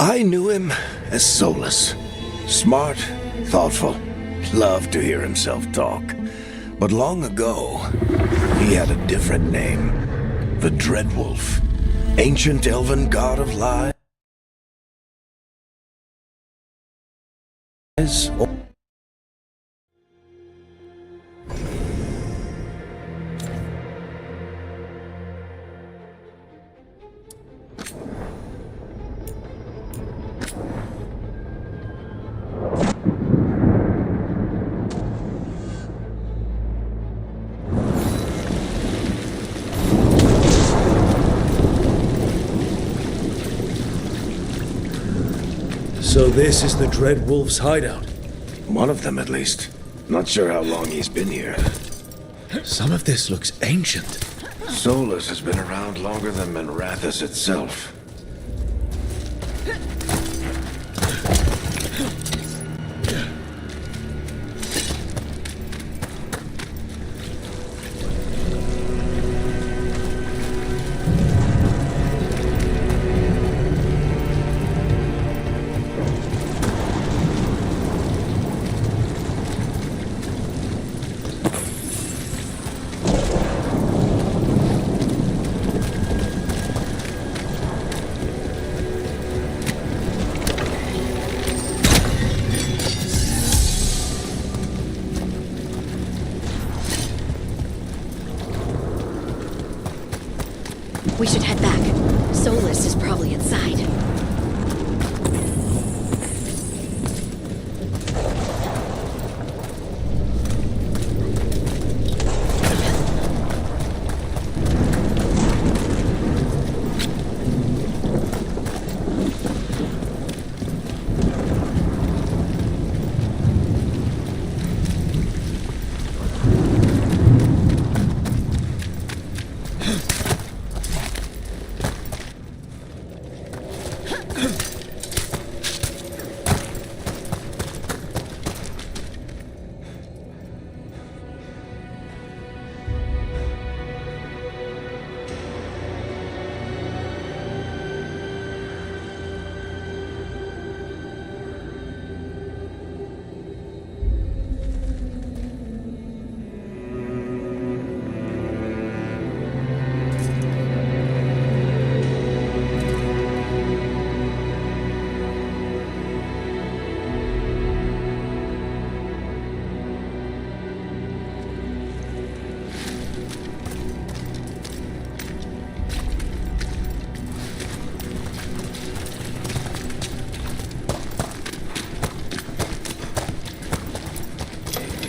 I knew him as Solus. Smart, thoughtful, loved to hear himself talk. But long ago, he had a different name. The Dreadwolf, ancient elven god of lies. So this is the Dreadwolf's hideout. One of them, at least. Not sure how long he's been here. Some of this looks ancient. Solus has been around longer than Manrathus itself. We should head back. Solus is probably inside.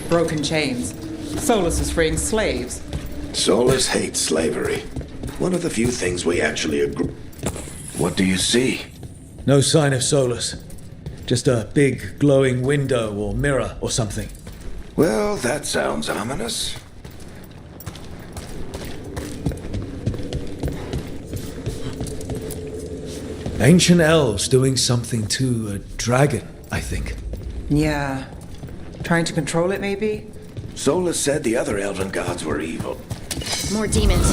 Broken chains. Solus is freeing slaves. Solus hates slavery. One of the few things we actually agree. What do you see? No sign of Solus. Just a big glowing window or mirror or something. Well, that sounds ominous. Ancient elves doing something to a dragon, I think. Yeah. Trying to control it, maybe? Solus said the other elven gods were evil. More demons.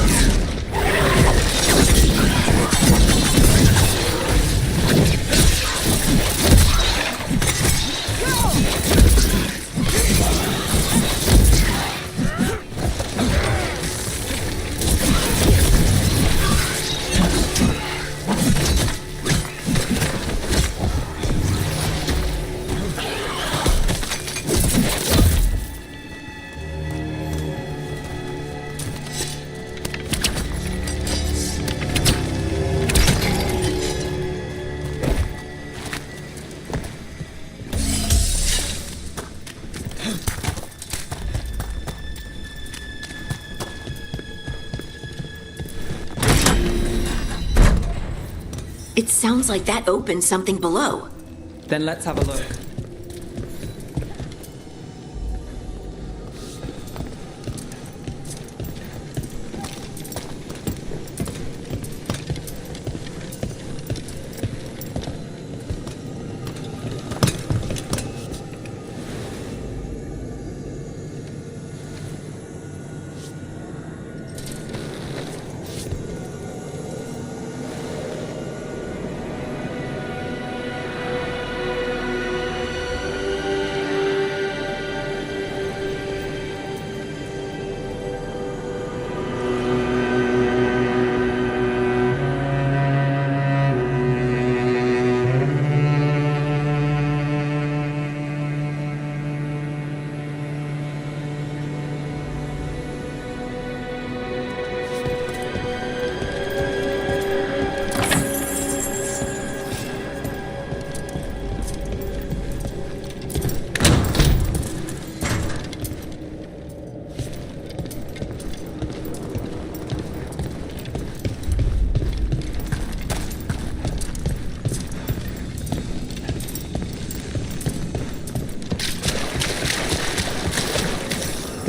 It sounds like that opened something below. Then let's have a look.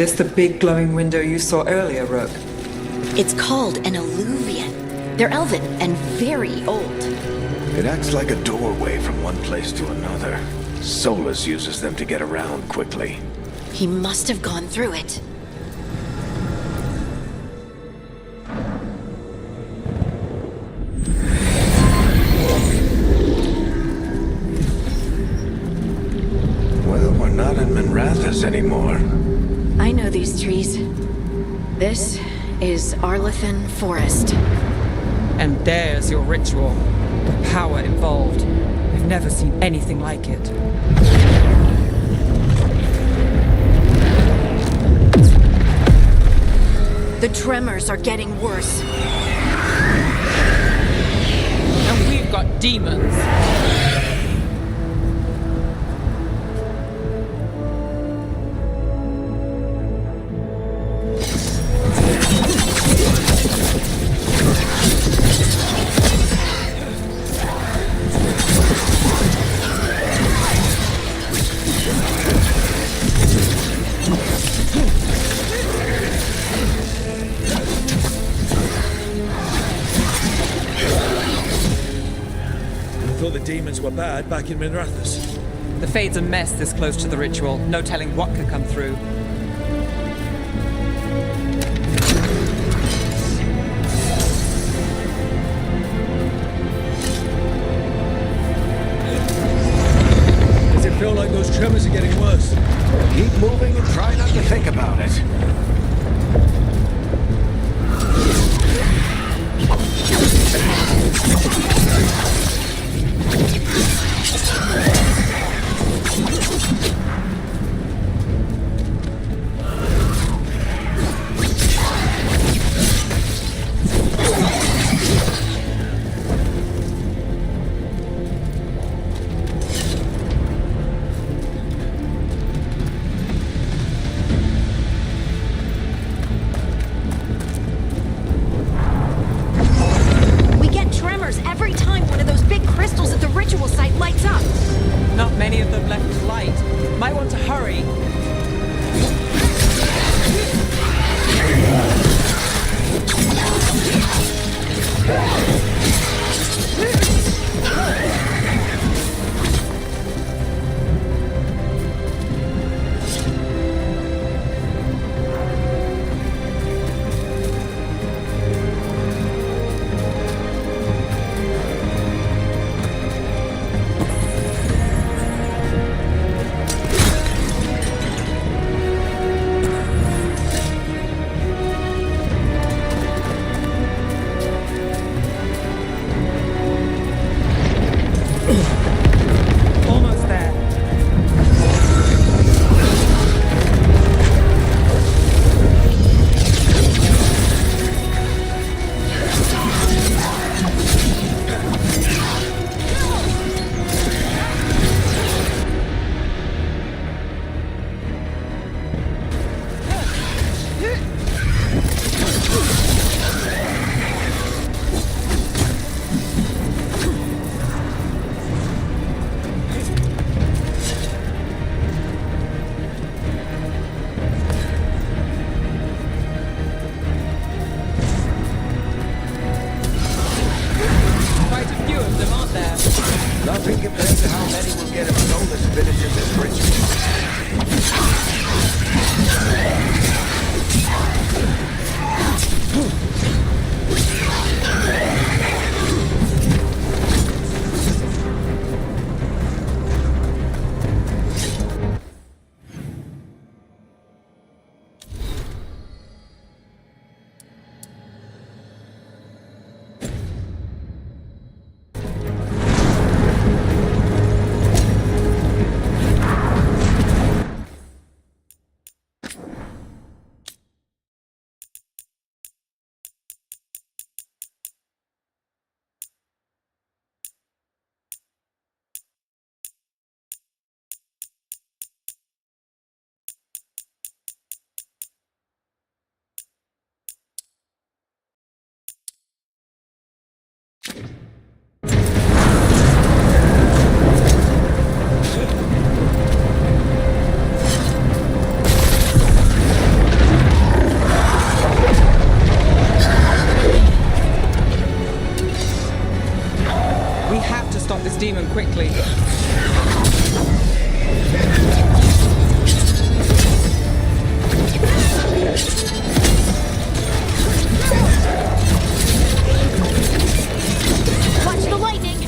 This the big glowing window you saw earlier, Rook? It's called an alluvian. They're elven and very old. It acts like a doorway from one place to another. Solus uses them to get around quickly. He must have gone through it. Well, we're not in Minrathous anymore. I know these trees. This is Arlethan Forest. And there's your ritual. The power involved. I've never seen anything like it. The tremors are getting worse. And we've got demons. I thought the demons were bad back in Minrathous. The Fade's a mess this close to the ritual. No telling what could come through. Does it feel like those tremors are getting worse? Keep moving and try not to think about it. We get tremors every time one of those big crystals at the ritual site lights up. Not many of them left light. Might want to hurry. Almost there. Quite a few of them, aren't there? Nothing compared to how many will get if Solus finishes this ritual. demon quickly. Watch the lightning!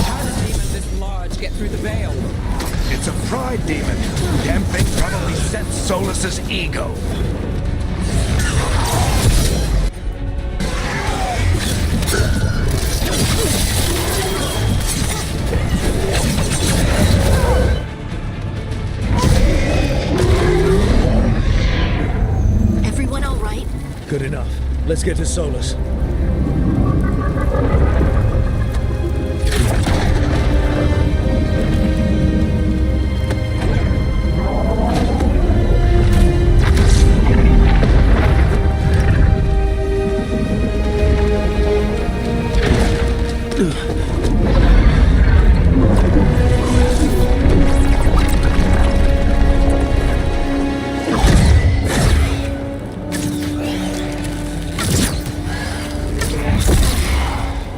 How does a demon this large get through the veil? It's a pride demon. Damn thing probably sensed Solus's ego. Everyone all right? Good enough. Let's get to Solus.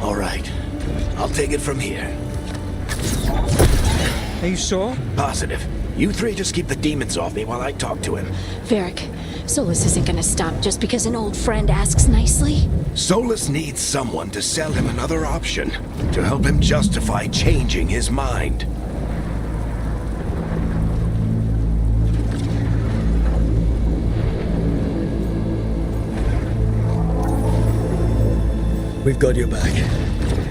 All right. I'll take it from here. Are you sure? Positive. You three just keep the demons off me while I talk to him. Varric, Solus isn't gonna stop just because an old friend asks nicely. Solus needs someone to sell him another option, to help him justify changing his mind. We've got your back.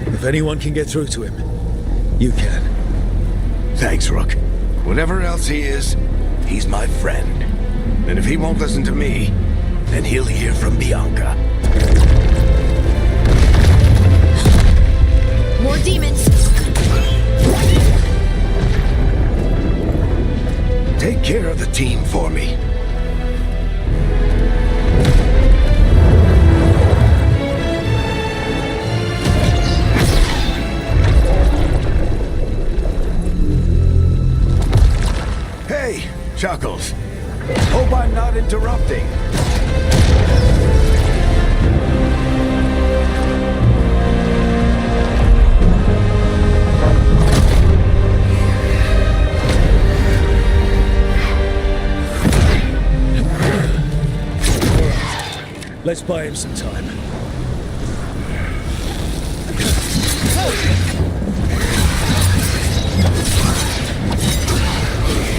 If anyone can get through to him, you can. Thanks, Rook. Whatever else he is, he's my friend. And if he won't listen to me, then he'll hear from Bianca. More demons! Take care of the team for me. Hey, Chuckles. Hope I'm not interrupting. Let's buy him some time.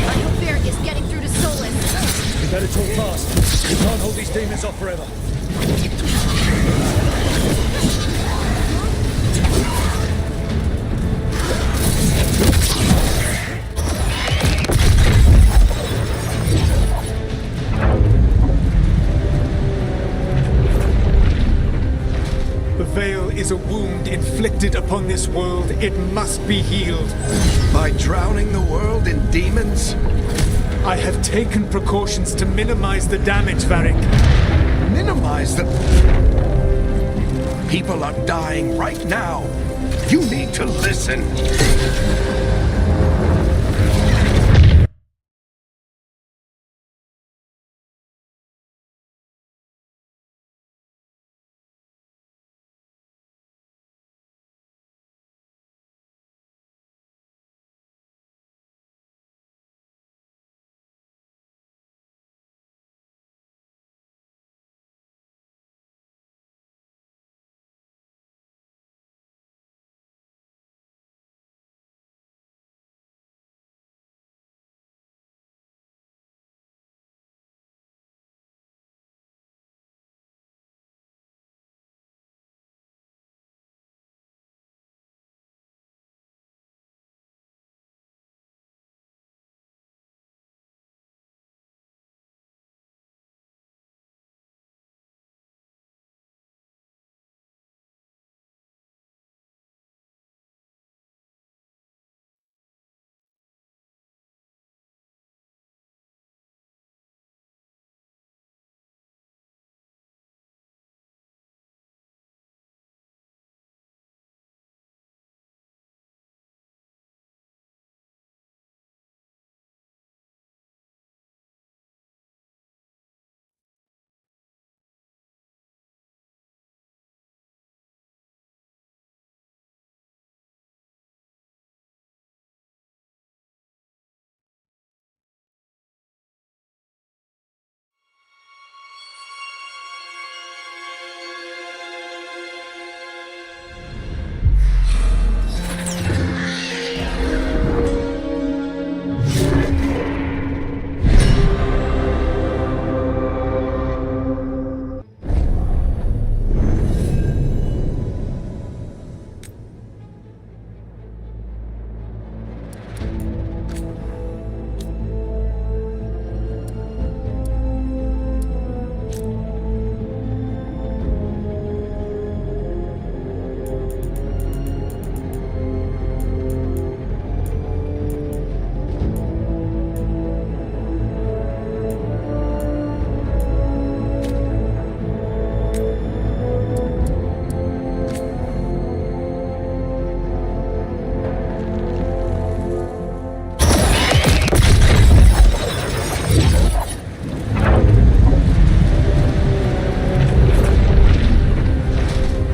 I hope Varric is getting through to Solus. We better talk fast. We can't hold these demons off forever. The veil is a wound inflicted upon this world. It must be healed. By drowning the world in demons? I have taken precautions to minimize the damage, Varric. Minimize the... People are dying right now. You need to listen.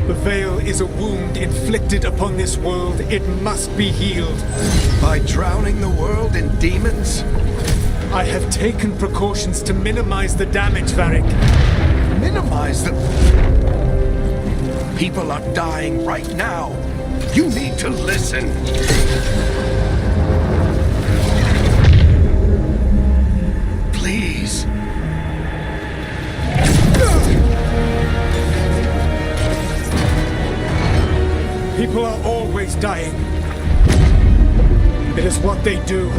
The veil is a wound inflicted upon this world. It must be healed. By drowning the world in demons? I have taken precautions to minimize the damage, Varric. Minimize the... People are dying right now. You need to listen. Please. People are always dying. It is what they do.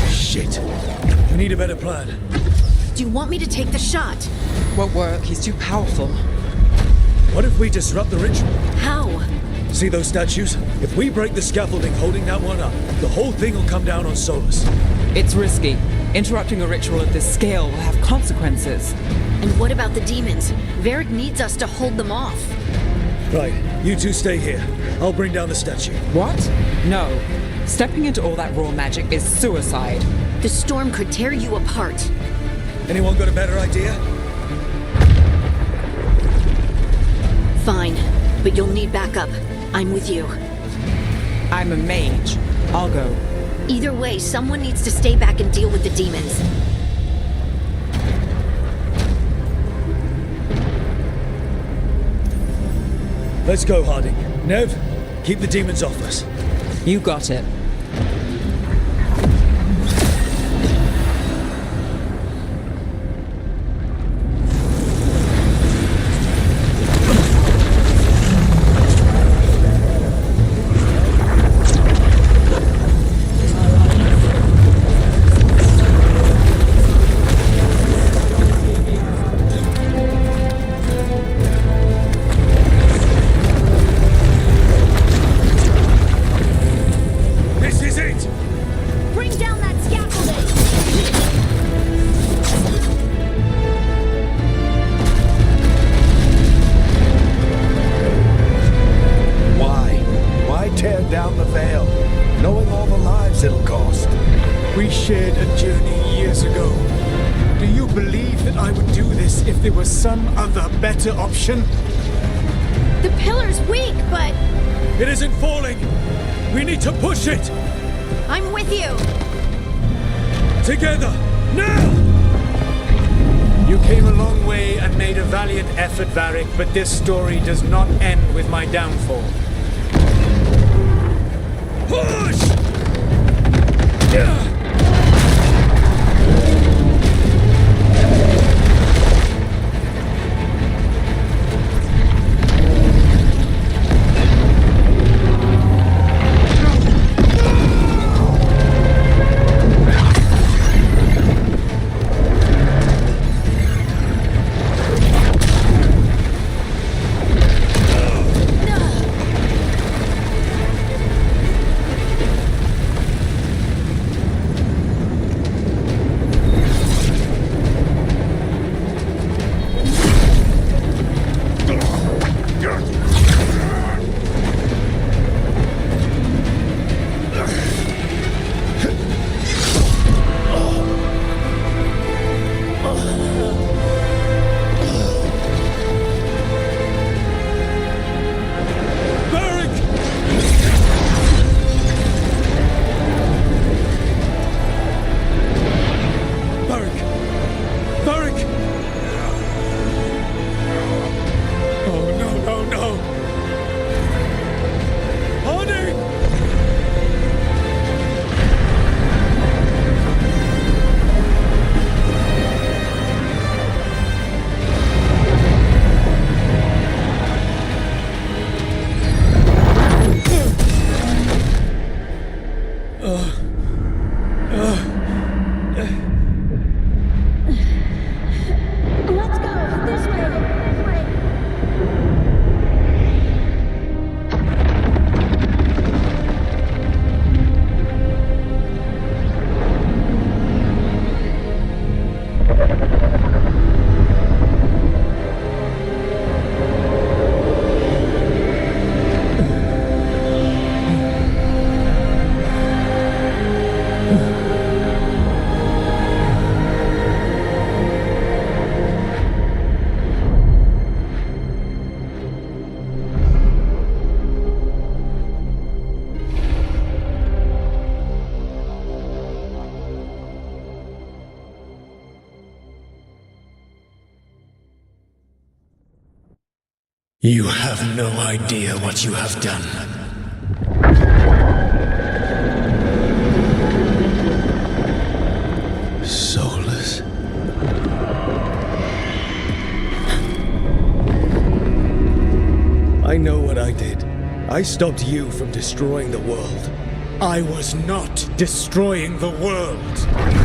Shit. We need a better plan. Do you want me to take the shot? Won't work, he's too powerful. What if we disrupt the ritual? How? See those statues? If we break the scaffolding holding that one up, the whole thing will come down on Solus. It's risky. Interrupting a ritual of this scale will have consequences. And what about the demons? Varric needs us to hold them off. Right, you two stay here. I'll bring down the statue. What? No. Stepping into all that raw magic is suicide. The storm could tear you apart. Anyone got a better idea? Fine, but you'll need backup. I'm with you. I'm a mage. I'll go. Either way, someone needs to stay back and deal with the demons. Let's go, Harding. Nev, keep the demons off us. You got it. This is it! Bring down that scaffolding! Why tear down the veil, knowing all the lives it'll cost? We shared a journey years ago. Do you believe that I would do this if there was some other better option? The pillar's weak, but It isn't falling! We need to push it! I'm with you! Together! Now! You came a long way and made a valiant effort, Varric, but this story does not end with my downfall. Push! Yeah! You have no idea what you have done. Soulless. I know what I did. I stopped you from destroying the world. I was not destroying the world.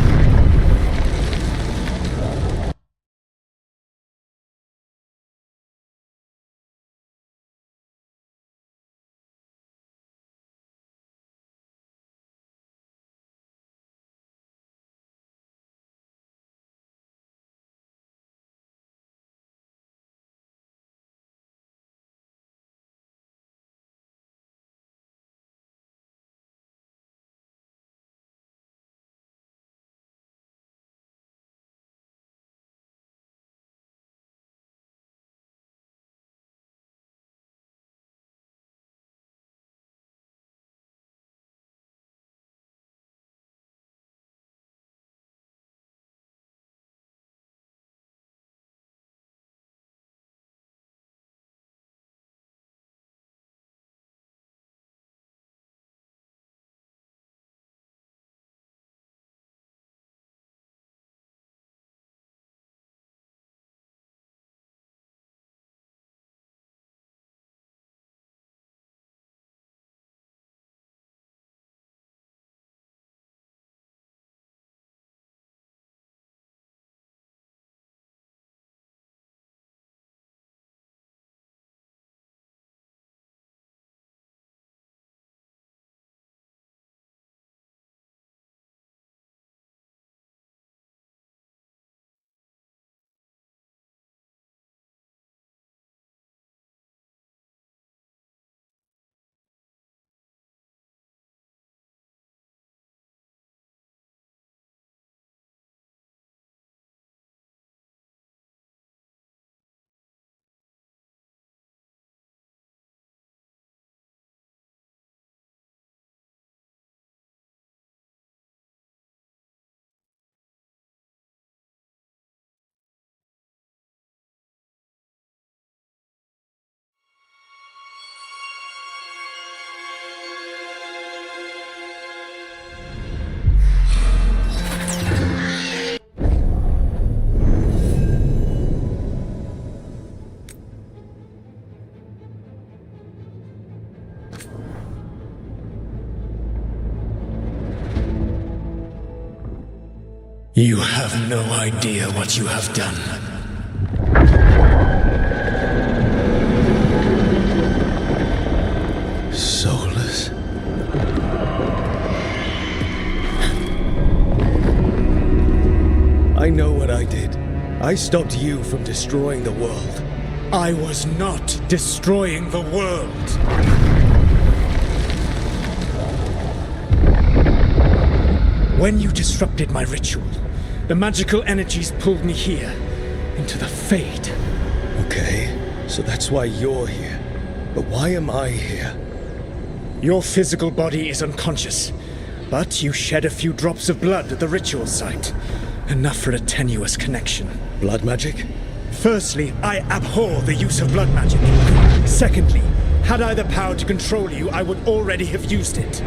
You have no idea what you have done. Soulless. I know what I did. I stopped you from destroying the world. I was not destroying the world. When you disrupted my ritual, the magical energies pulled me here, into the Fade. Okay, so that's why you're here. But why am I here? Your physical body is unconscious, but you shed a few drops of blood at the ritual site. Enough for a tenuous connection. Blood magic? Firstly, I abhor the use of blood magic. Secondly, had I the power to control you, I would already have used it.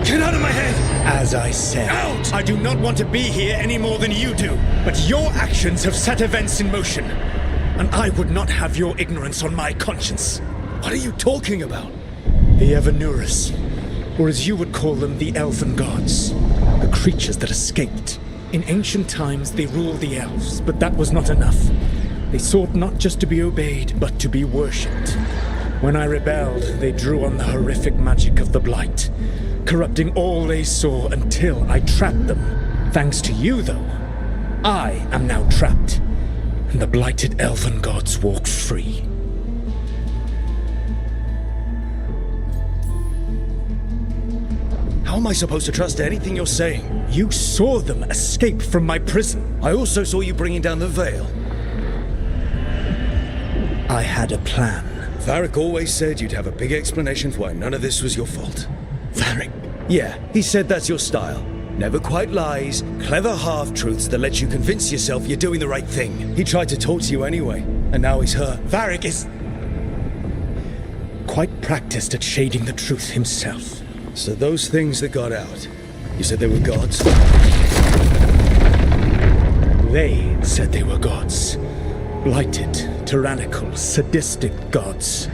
Get out of my head! As I said, Out! I do not want to be here any more than you do. But your actions have set events in motion. And I would not have your ignorance on my conscience. What are you talking about? The Evanurus, or as you would call them, the Elven Gods. The creatures that escaped. In ancient times, they ruled the elves, but that was not enough. They sought not just to be obeyed, but to be worshipped. When I rebelled, they drew on the horrific magic of the Blight, corrupting all they saw until I trapped them. Thanks to you, though, I am now trapped, and the blighted Elven Gods walk free. How am I supposed to trust anything you're saying? You saw them escape from my prison. I also saw you bringing down the veil. I had a plan Varric always said you'd have a big explanation for why none of this was your fault. Varric. Yeah, he said that's your style. Never quite lies, clever half-truths that let you convince yourself you're doing the right thing. He tried to talk to you anyway, and now he's hurt. Varric is quite practiced at shading the truth himself. So those things that got out, you said they were gods? They said they were gods. Blighted, tyrannical, sadistic gods.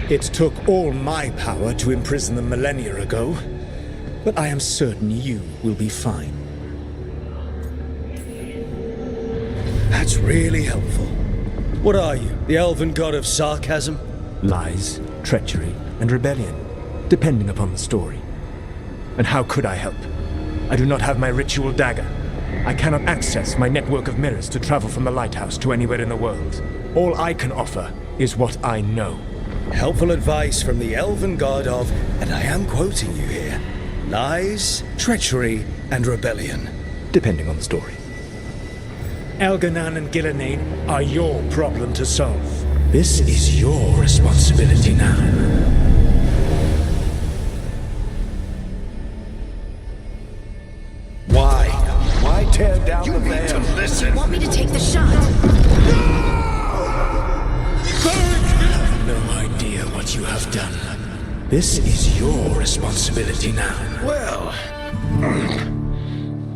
It took all my power to imprison them millennia ago, but I am certain you will be fine. That's really helpful. What are you, the elven god of sarcasm? Lies, treachery, and rebellion, depending upon the story. And how could I help? I do not have my ritual dagger. I cannot access my network of mirrors to travel from the lighthouse to anywhere in the world. All I can offer is what I know. Helpful advice from the elven god of, and I am quoting you here, lies, treachery, and rebellion. Depending on the story. Elganan and Gillenane are your problem to solve. This is your responsibility now. Why tear down the van? You need to listen. Want me to take the shot? No idea what you have done. This is your responsibility now. Well,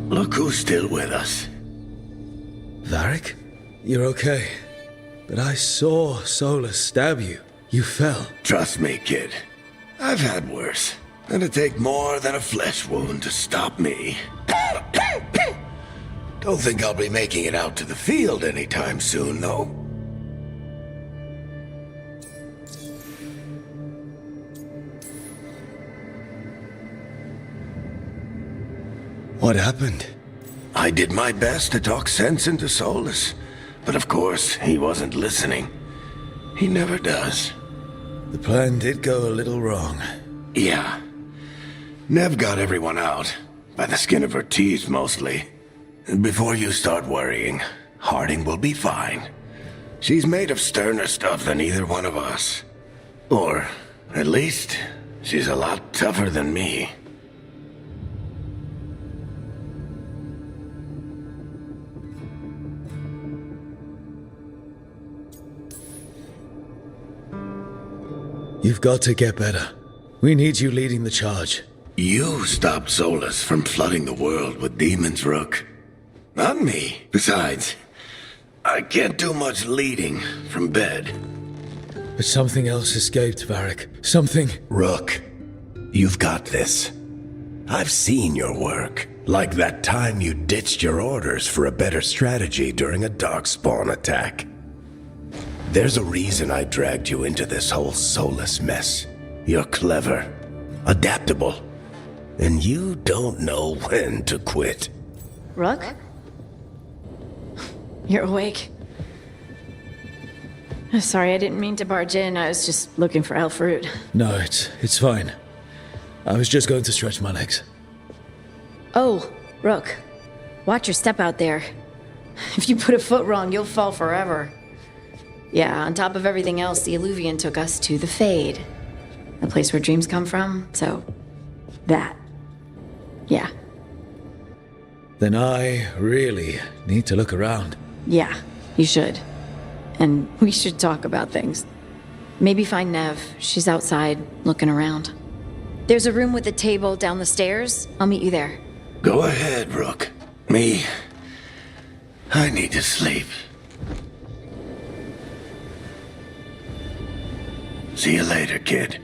look who's still with us. Varric? You're okay. But I saw Solus stab you. You fell. Trust me, kid. I've had worse. It'd take more than a flesh wound to stop me. Don't think I'll be making it out to the field anytime soon, though. What happened? I did my best to talk sense into Solus, but of course, he wasn't listening. He never does. The plan did go a little wrong. Yeah. Nev got everyone out, by the skin of her teeth mostly. Before you start worrying, Harding will be fine. She's made of sterner stuff than either one of us. Or, at least, she's a lot tougher than me. You've got to get better. We need you leading the charge. You stopped Solus from flooding the world with demons, Rook. Not me. Besides, I can't do much leading from bed. But something else escaped, Varric. Something... Rook, you've got this. I've seen your work. Like that time you ditched your orders for a better strategy during a darkspawn attack. There's a reason I dragged you into this whole Solus mess. You're clever, adaptable, and you don't know when to quit. Rook? You're awake. Sorry, I didn't mean to barge in. I was just looking for elf fruit. No, it's fine. I was just going to stretch my legs. Oh, Rook. Watch your step out there. If you put a foot wrong, you'll fall forever. Yeah, on top of everything else, the Illuvian took us to the Fade. The place where dreams come from, so... that. Yeah. Then I really need to look around. Yeah, you should. And we should talk about things. Maybe find Nev. She's outside, looking around. There's a room with a table down the stairs. I'll meet you there. Go ahead, Rook. Me, I need to sleep. See you later, kid.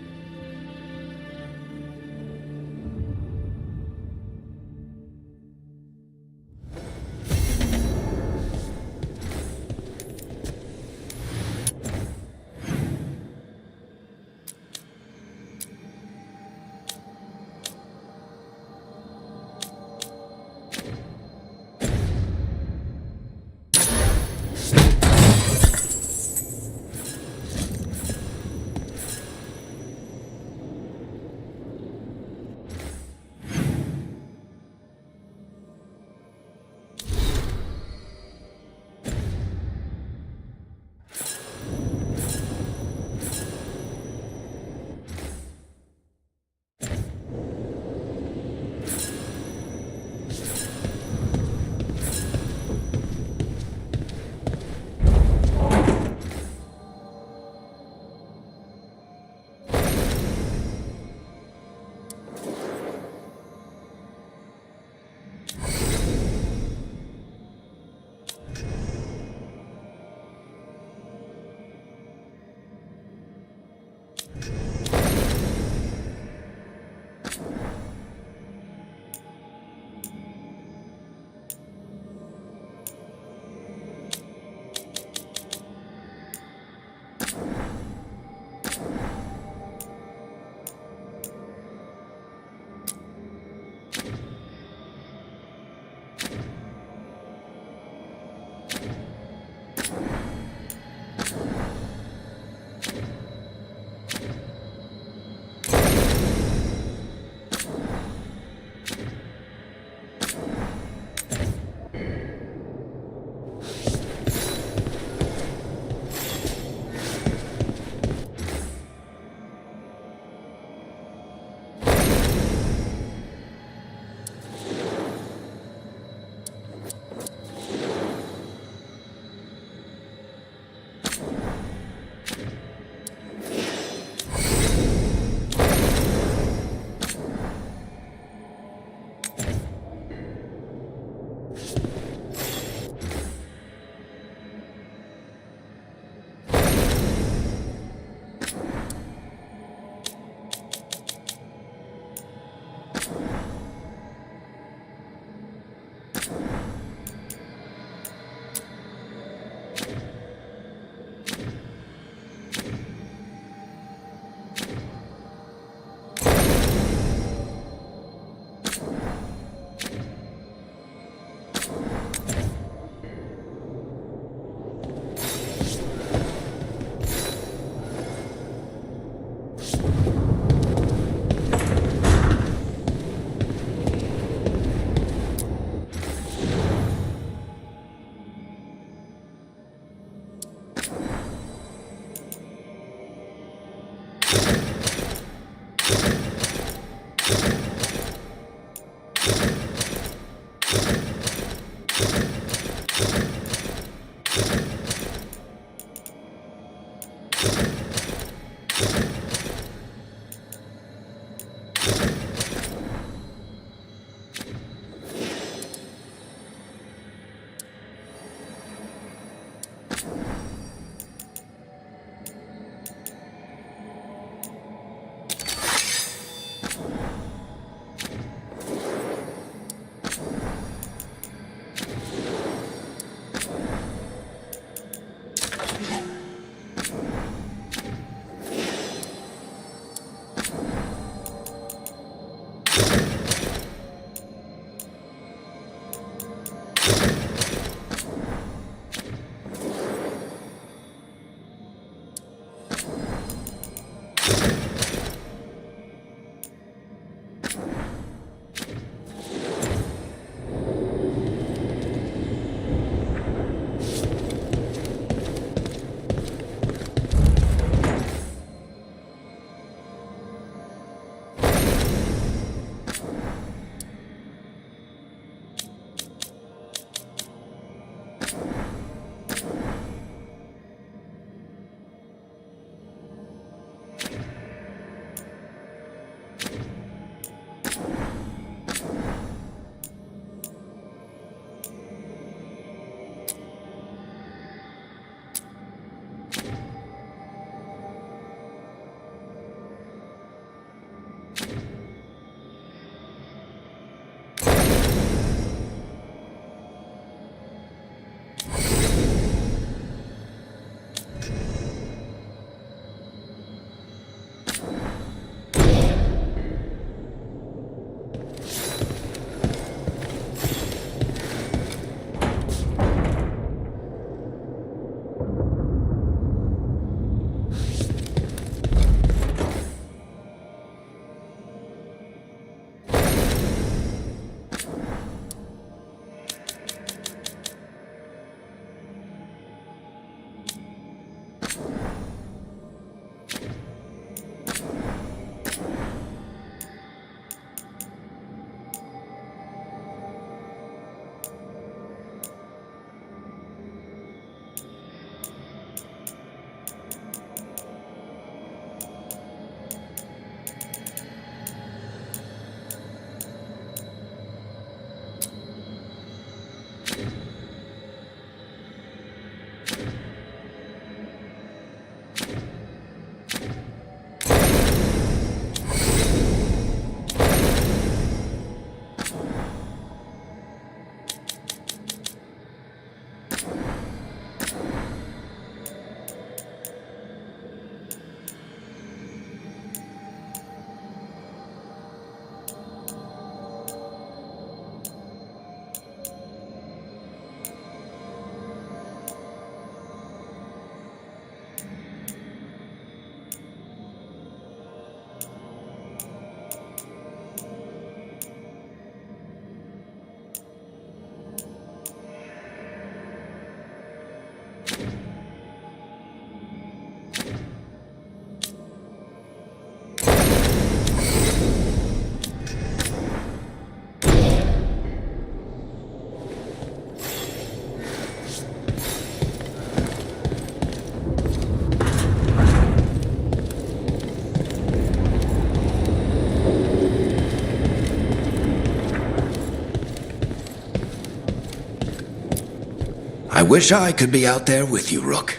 wish I could be out there with you, Rook.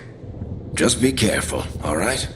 Just be careful, all right?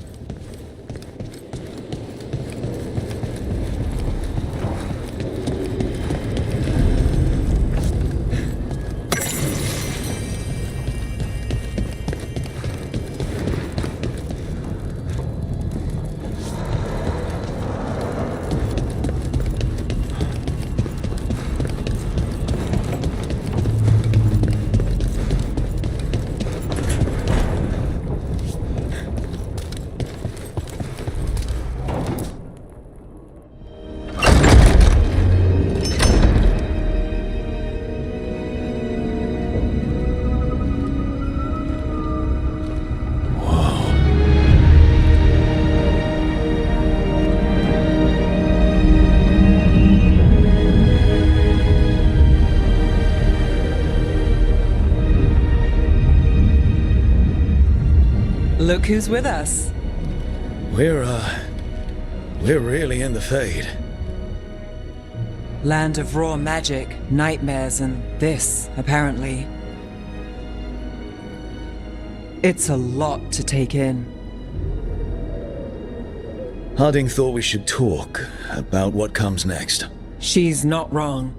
Look who's with us. We're really in the Fade. Land of raw magic, nightmares, and this, apparently. It's a lot to take in. Harding thought we should talk about what comes next. She's not wrong.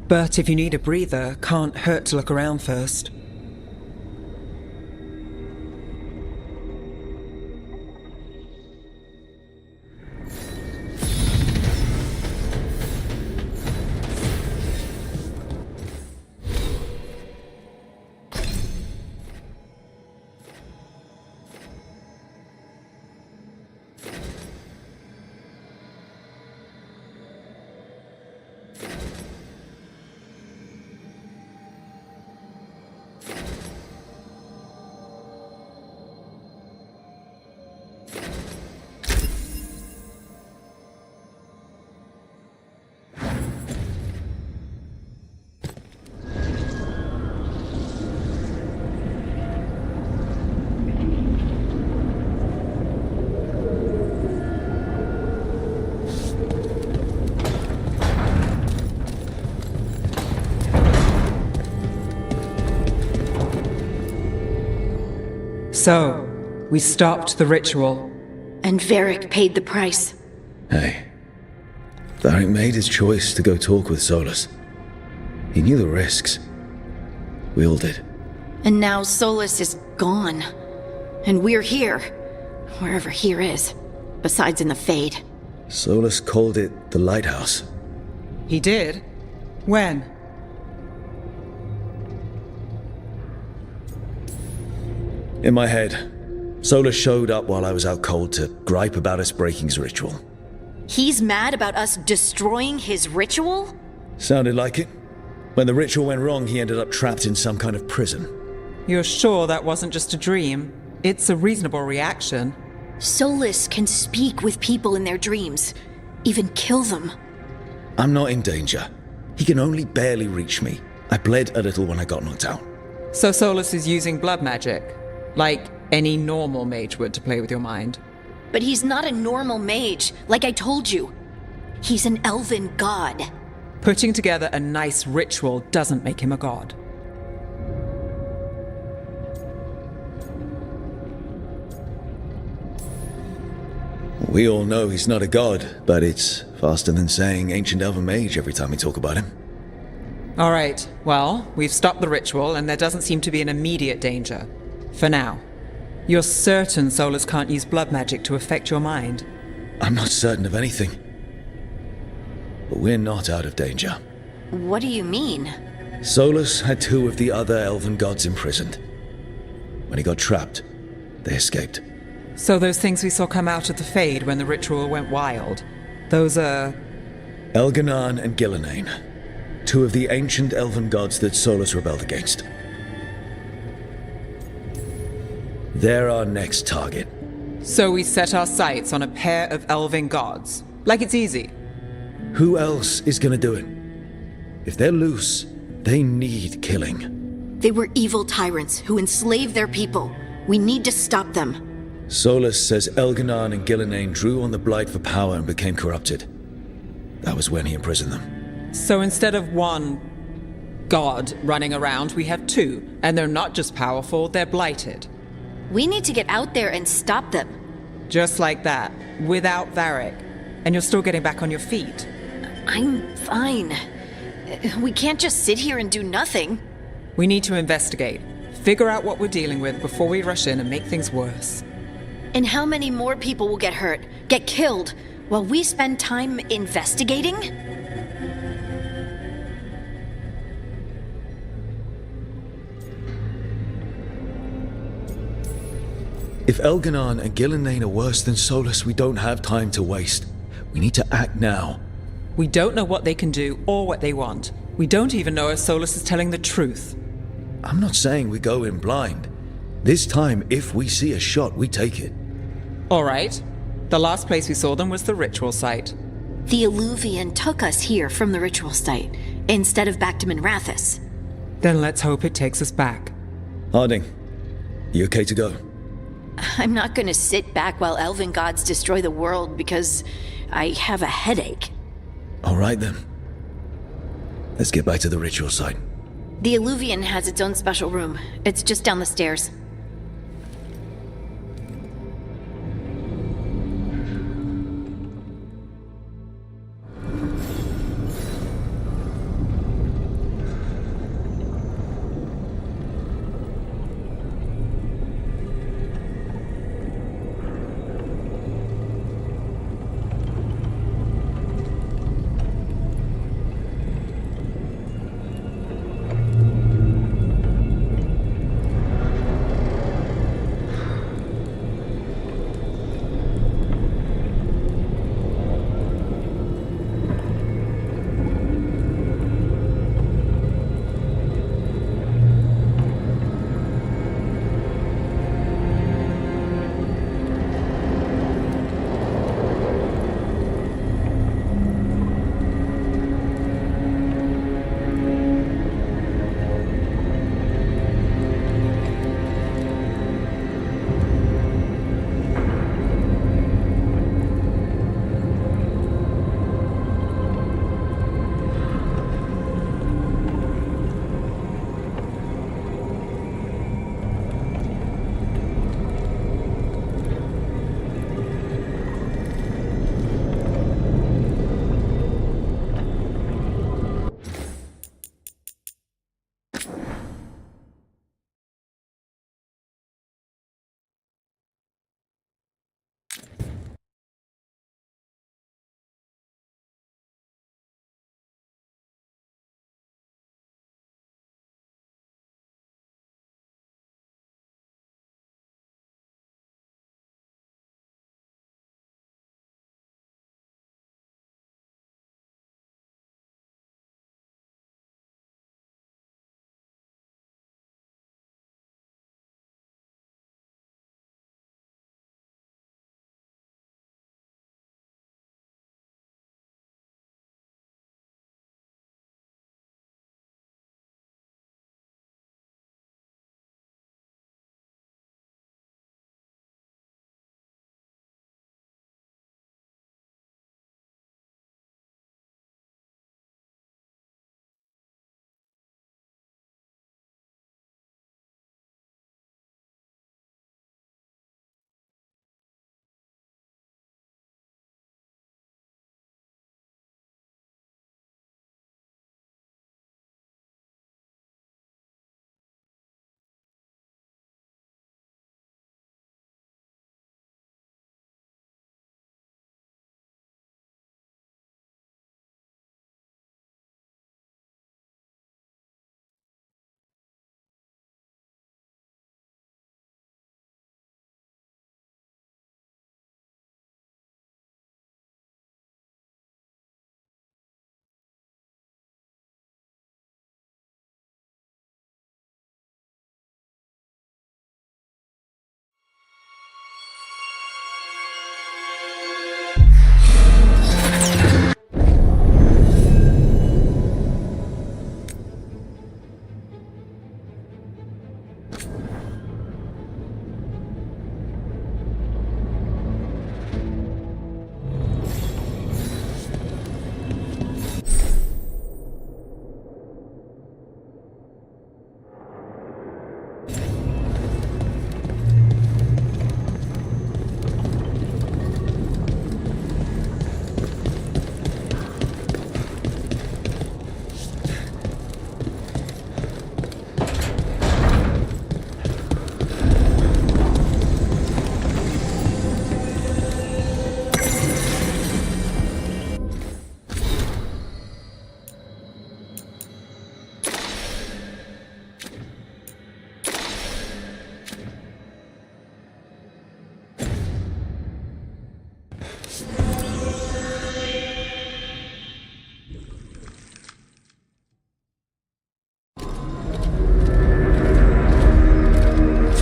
But if you need a breather, can't hurt to look around first. So, we stopped the ritual. And Varric paid the price. Hey, Varric made his choice to go talk with Solus. He knew the risks. We all did. And now Solus is gone. And we're here. Wherever here is. Besides in the Fade. Solus called it the Lighthouse. He did? When? In my head, Solus showed up while I was out cold to gripe about us breaking his ritual. He's mad about us destroying his ritual? Sounded like it. When the ritual went wrong, he ended up trapped in some kind of prison. You're sure that wasn't just a dream? It's a reasonable reaction. Solus can speak with people in their dreams. Even kill them. I'm not in danger. He can only barely reach me. I bled a little when I got knocked out. So Solus is using blood magic? Like any normal mage would to play with your mind? But he's not a normal mage, like I told you. He's an elven god. Putting together a nice ritual doesn't make him a god. We all know he's not a god, but it's faster than saying ancient elven mage every time we talk about him. All right, well, we've stopped the ritual and there doesn't seem to be an immediate danger. For now. You're certain Solus can't use blood magic to affect your mind? I'm not certain of anything. But we're not out of danger. What do you mean? Solus had two of the other elven gods imprisoned. When he got trapped, they escaped. So those things we saw come out of the Fade when the ritual went wild, those are... Elganan and Gillenane, two of the ancient elven gods that Solus rebelled against. They're our next target. So we set our sights on a pair of elven gods. Like it's easy. Who else is gonna do it? If they're loose, they need killing. They were evil tyrants who enslaved their people. We need to stop them. Solus says Elganan and Gillenane drew on the Blight for power and became corrupted. That was when he imprisoned them. So instead of one god running around, we have two. And they're not just powerful, they're blighted. We need to get out there and stop them. Just like that, without Varric. And you're still getting back on your feet. I'm fine. We can't just sit here and do nothing. We need to investigate. Figure out what we're dealing with before we rush in and make things worse. And how many more people will get hurt, get killed, while we spend time investigating? If Elganon and Gillenane are worse than Solus, we don't have time to waste. We need to act now. We don't know what they can do or what they want. We don't even know if Solus is telling the truth. I'm not saying we go in blind. This time, if we see a shot, we take it. All right. The last place we saw them was the ritual site. The Illuvian took us here from the ritual site, instead of back to Minrathous. Then let's hope it takes us back. Harding, you okay to go? I'm not gonna sit back while elven gods destroy the world because I have a headache. All right then. Let's get back to the ritual site. The Illuvian has its own special room. It's just down the stairs.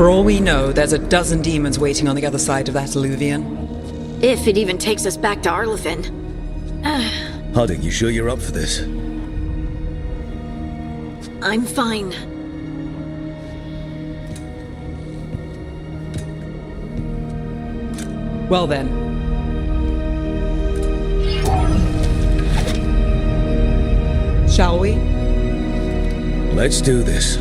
For all we know, there's a dozen demons waiting on the other side of that Illuvian. If it even takes us back to Arlethan. Harding, you sure you're up for this? I'm fine. Well then. Shall we? Let's do this.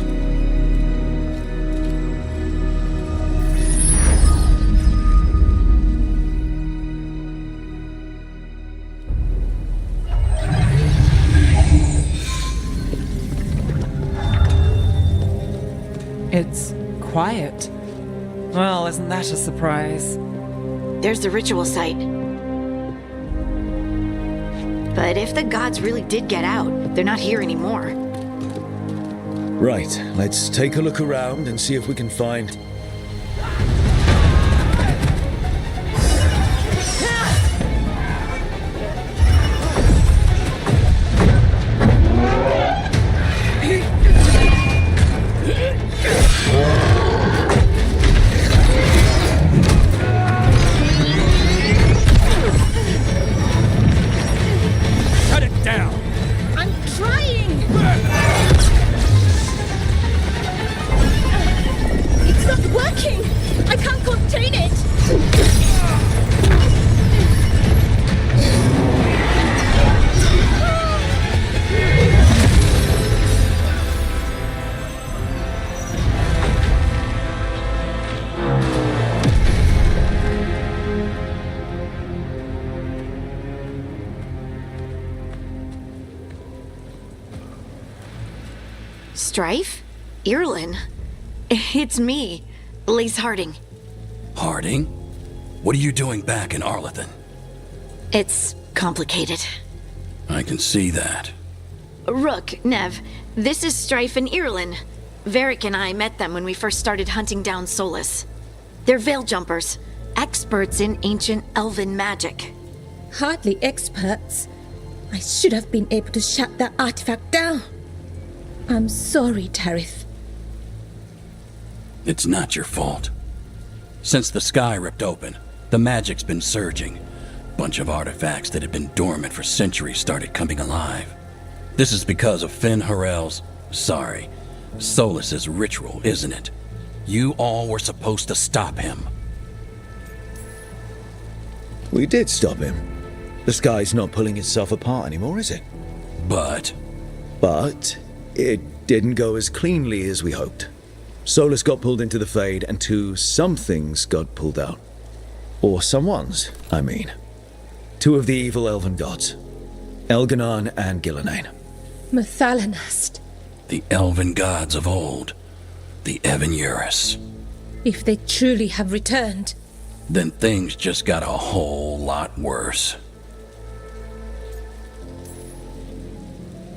It's quiet. Well, isn't that a surprise? There's the ritual site. But if the gods really did get out, they're not here anymore. Right, let's take a look around and see if we can find... Cut it down! I'm trying! It's not working! I can't contain it! Strife? Irlin? It's me, Lace Harding. Harding? What are you doing back in Arlethan? It's complicated. I can see that. Rook, Nev, this is Strife and Irlin. Varric and I met them when we first started hunting down Solus. They're veil jumpers, experts in ancient elven magic. Hardly experts. I should have been able to shut that artifact down. I'm sorry, Tarith. It's not your fault. Since the sky ripped open, the magic's been surging. Bunch of artifacts that had been dormant for centuries started coming alive. This is because of Finn Harel's... Solus's ritual, isn't it? You all were supposed to stop him. We did stop him. The sky's not pulling itself apart anymore, is it? But But it didn't go as cleanly as we hoped. Solus got pulled into the Fade, and two somethings got pulled out. Or someones, I mean. Two of the evil elven gods. Elganon and Gillenane. Mathalanast. the elven gods of old, the Evan-Urus. If they truly have returned. Then things just got a whole lot worse.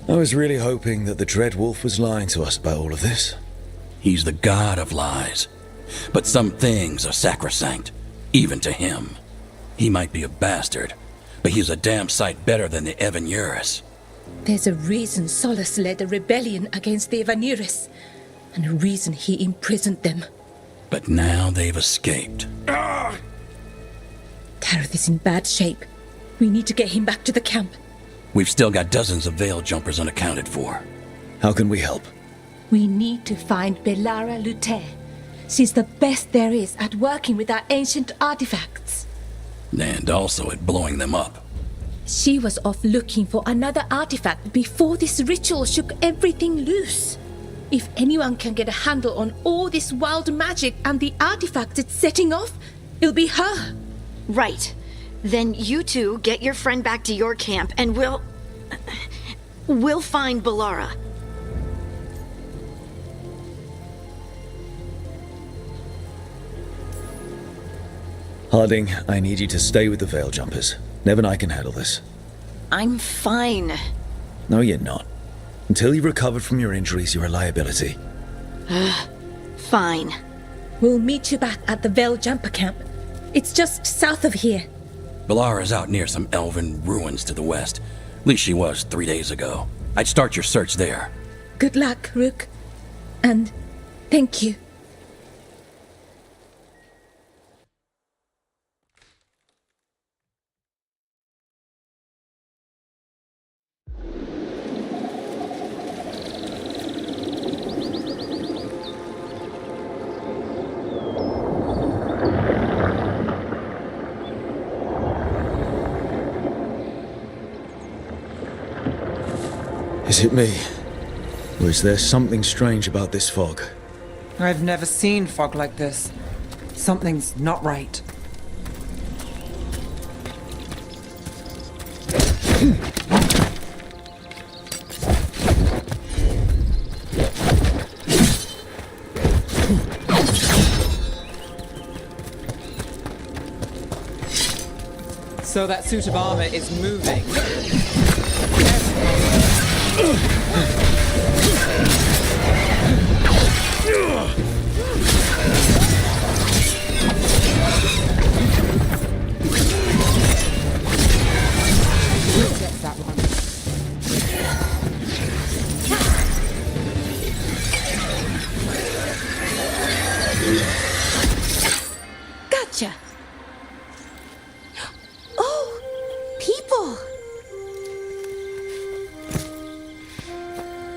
I was really hoping that the Dread Wolf was lying to us about all of this. He's the god of lies. But some things are sacrosanct, even to him. He might be a bastard, but he's a damn sight better than the Evan-Urus. There's a reason Solus led a rebellion against the Evan-Urus, and a reason he imprisoned them. But now they've escaped. Tareth is in bad shape. We need to get him back to the camp. We've still got dozens of veil jumpers unaccounted for. How can we help? We need to find Belara Luthe. She's the best there is at working with our ancient artifacts. And also at blowing them up. She was off looking for another artifact before this ritual shook everything loose. If anyone can get a handle on all this wild magic and the artifacts it's setting off, it'll be her. Right. Then you two get your friend back to your camp and we'll find Belara. Harding, I need you to stay with the Veil Jumpers. Nev and I can handle this. I'm fine. No, you're not. Until you've recovered from your injuries, you're a liability. Fine. We'll meet you back at the Veil Jumper camp. It's just south of here. Belara's out near some elven ruins to the west. At least she was 3 days ago. I'd start your search there. Good luck, Rook. And thank you. Is it me? Or is there something strange about this fog? I've never seen fog like this. Something's not right. So that suit of armor is moving. Gets that one. Gotcha. Oh, people.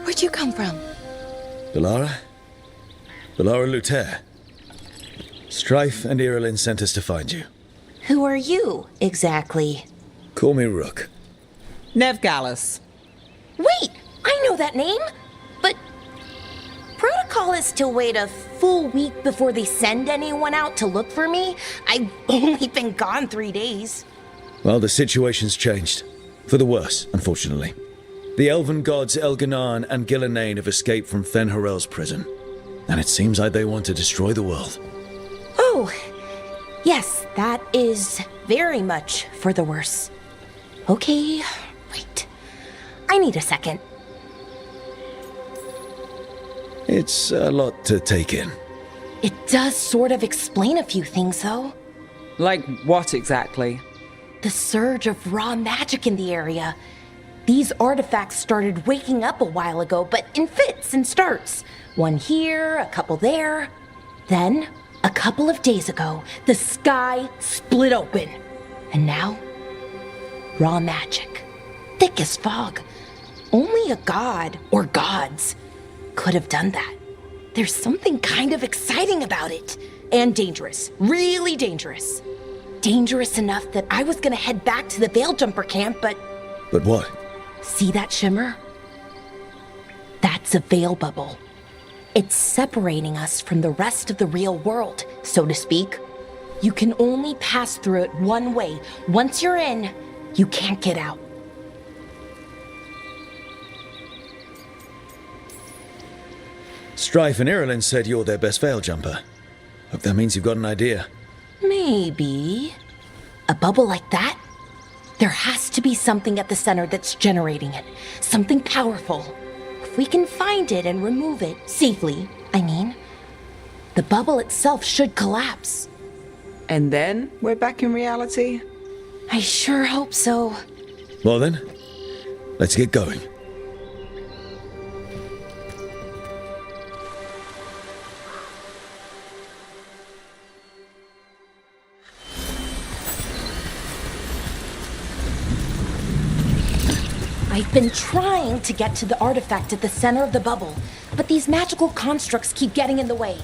Where'd you come from? Belara? Belara Luther. Strife and Irilyn sent us to find you. Who are you, exactly? Call me Rook. Nev Gallus. Wait, I know that name! But protocol is to wait a full week before they send anyone out to look for me. I've only been gone 3 days. Well, the situation's changed. For the worse, unfortunately. The elven gods Elganan and Gillenane have escaped from Fen'Harel's prison. And it seems like they want to destroy the world. Oh, yes, that is very much for the worse. Okay, wait. I need a second. It's a lot to take in. It does sort of explain a few things, though. Like what exactly? The surge of raw magic in the area. These artifacts started waking up a while ago, but in fits and starts. One here, a couple there. Then, a couple of days ago, the sky split open. And now, raw magic. Thick as fog. Only a god, or gods, could have done that. There's something kind of exciting about it. And dangerous. Really dangerous. Dangerous enough that I was gonna head back to the Veil Jumper camp, but... But what? See that shimmer? That's a veil bubble. It's separating us from the rest of the real world, so to speak. You can only pass through it one way. Once you're in, you can't get out. Strife and Irilyn said you're their best veil jumper. Hope that means you've got an idea. Maybe. A bubble like that? There has to be something at the center that's generating it. Something powerful. If we can find it and remove it, safely, I mean, the bubble itself should collapse. And then we're back in reality? I sure hope so. Well then, let's get going. I've been trying to get to the artifact at the center of the bubble, but these magical constructs keep getting in the way.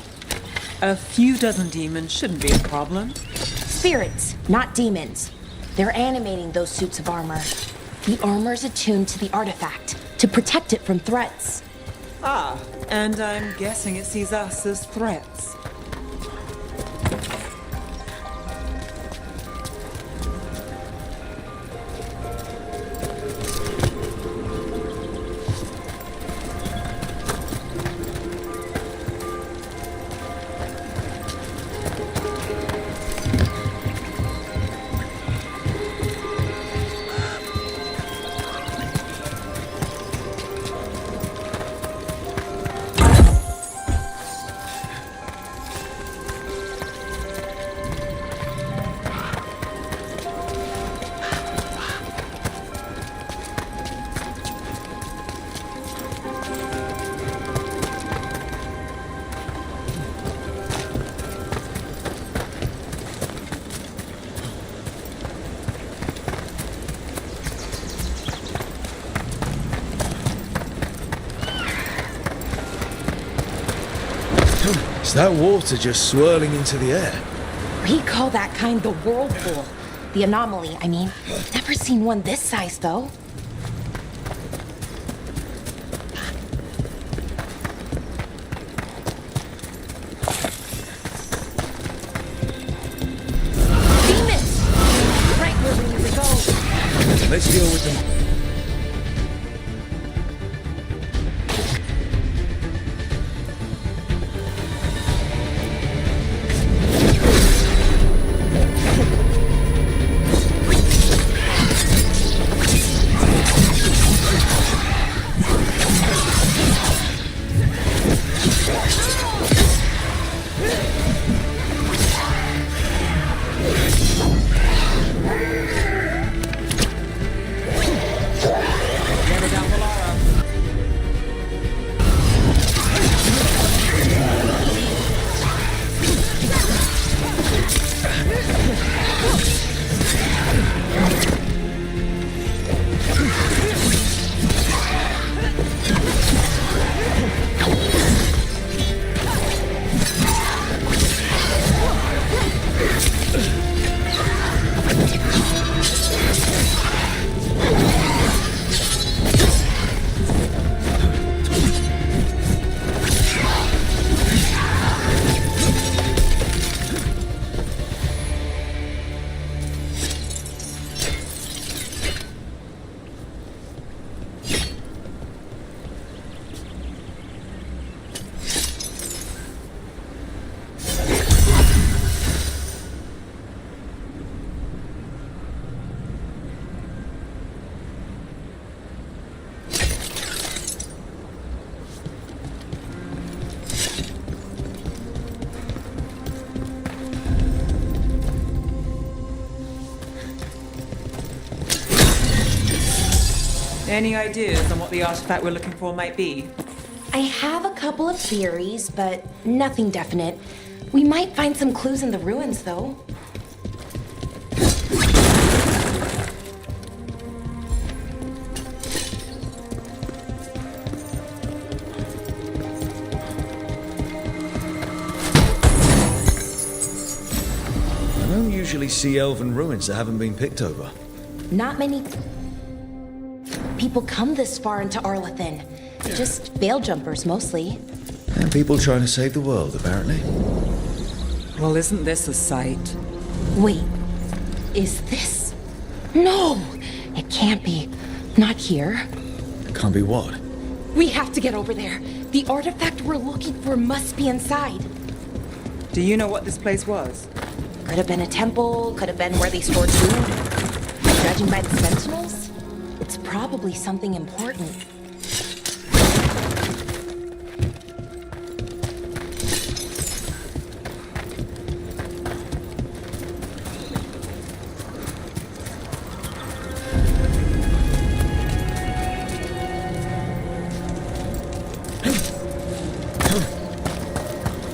A few dozen demons shouldn't be a problem. Spirits, not demons. They're animating those suits of armor. The armor's attuned to the artifact to protect it from threats. Ah, and I'm guessing it sees us as threats. Is that water just swirling into the air? We call that kind the whirlpool. The anomaly, I mean. Never seen one this size, though. Let's deal with them. Any ideas on what the artifact we're looking for might be? I have a couple of theories, but nothing definite. We might find some clues in the ruins, though. I don't usually see elven ruins that haven't been picked over. Not many people come this far into Arlathan. Just veil jumpers, mostly. And people trying to save the world, apparently. Well, isn't this a sight? Wait, is this? No, it can't be. Not here. Can't be what? We have to get over there. The artifact we're looking for must be inside. Do you know what this place was? Could have been a temple, could have been where they stored food. Judging by the sentinels, it's probably something important.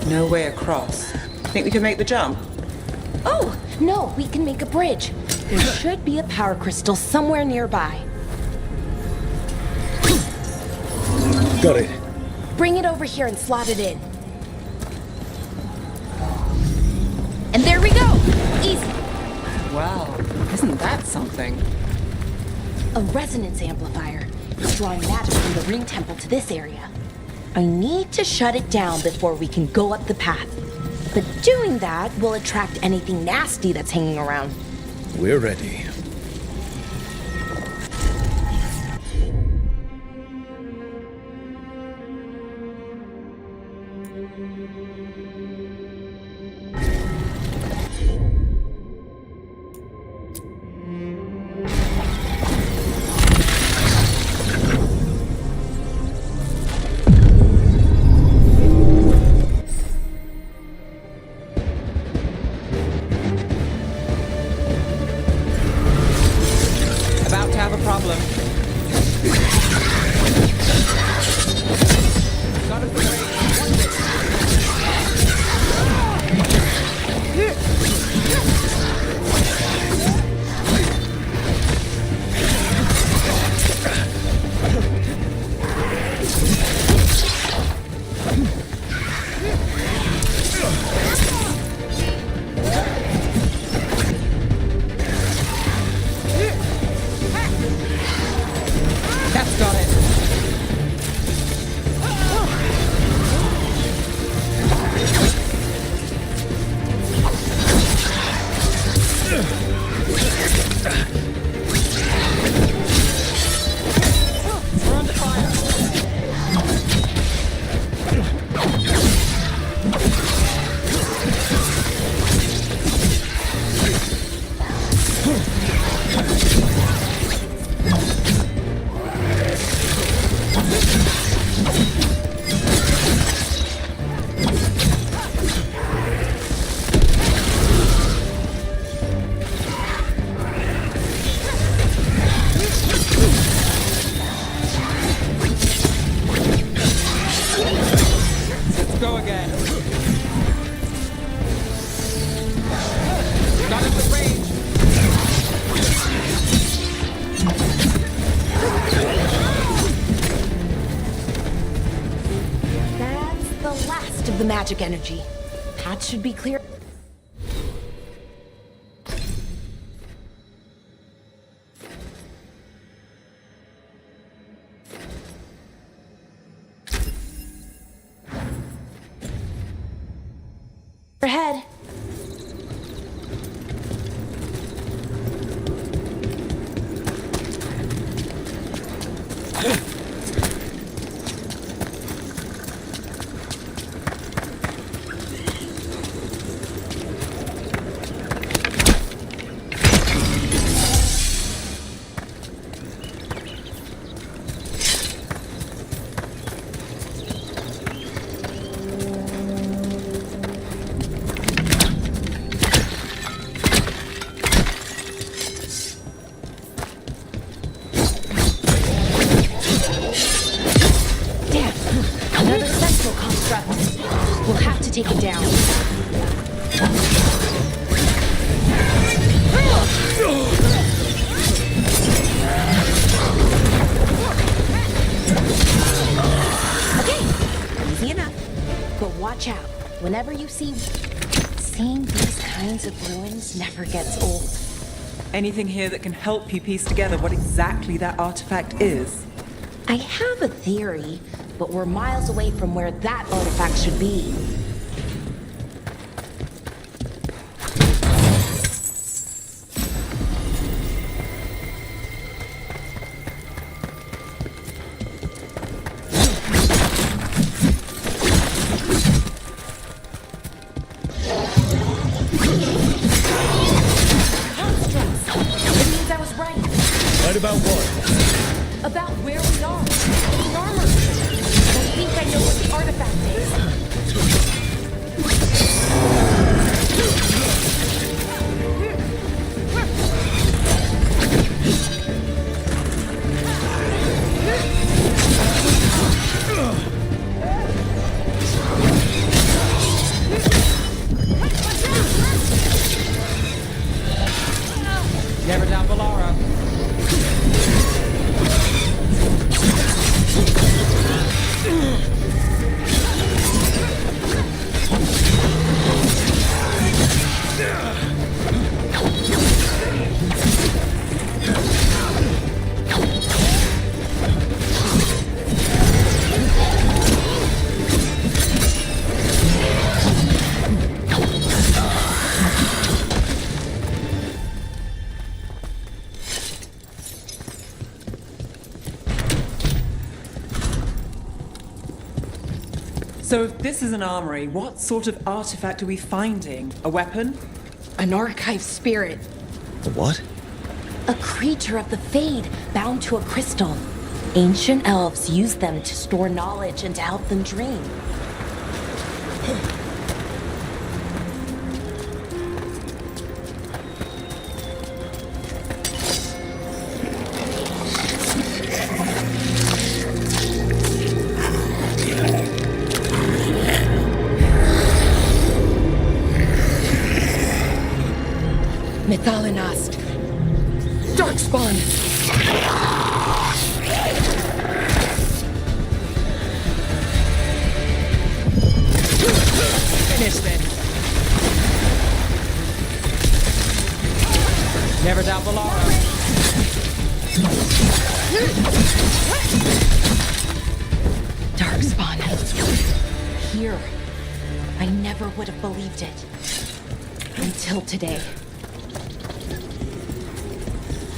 No way across. Think we can make the jump? Oh, no, we can make a bridge. There should be a power crystal somewhere nearby. Got it. Bring it over here and slot it in. And there we go! Easy. Wow, isn't that something? A resonance amplifier. It's drawing magic from the ring temple to this area. I need to shut it down before we can go up the path. But doing that will attract anything nasty that's hanging around. We're ready. About to have a problem. Got it for That's got it. magic energy. Path should be clear. Ahead. Take it down. Okay, easy enough. But watch out. Whenever you see... Seeing these kinds of ruins never gets old. Anything here that can help you piece together what exactly that artifact is? I have a theory, but we're miles away from where that artifact should be. Right about what? About where we are. It's armor. I think I know what the artifact is. Never down Valara. So if this is an armory, what sort of artifact are we finding? A weapon? An archive spirit. The what? A creature of the Fade, bound to a crystal. Ancient elves use them to store knowledge and to help them dream. Mythalinast. Darkspawn. Finish this. Never down Valara. Darkspawn. Here. I never would have believed it. Until today.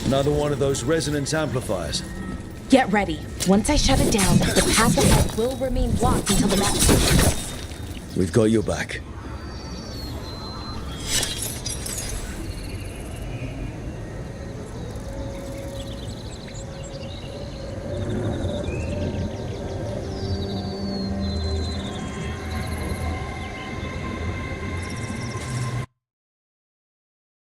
Another one of those resonance amplifiers. Get ready. Once I shut it down, the path ahead will remain blocked until the map switches. We've got your back.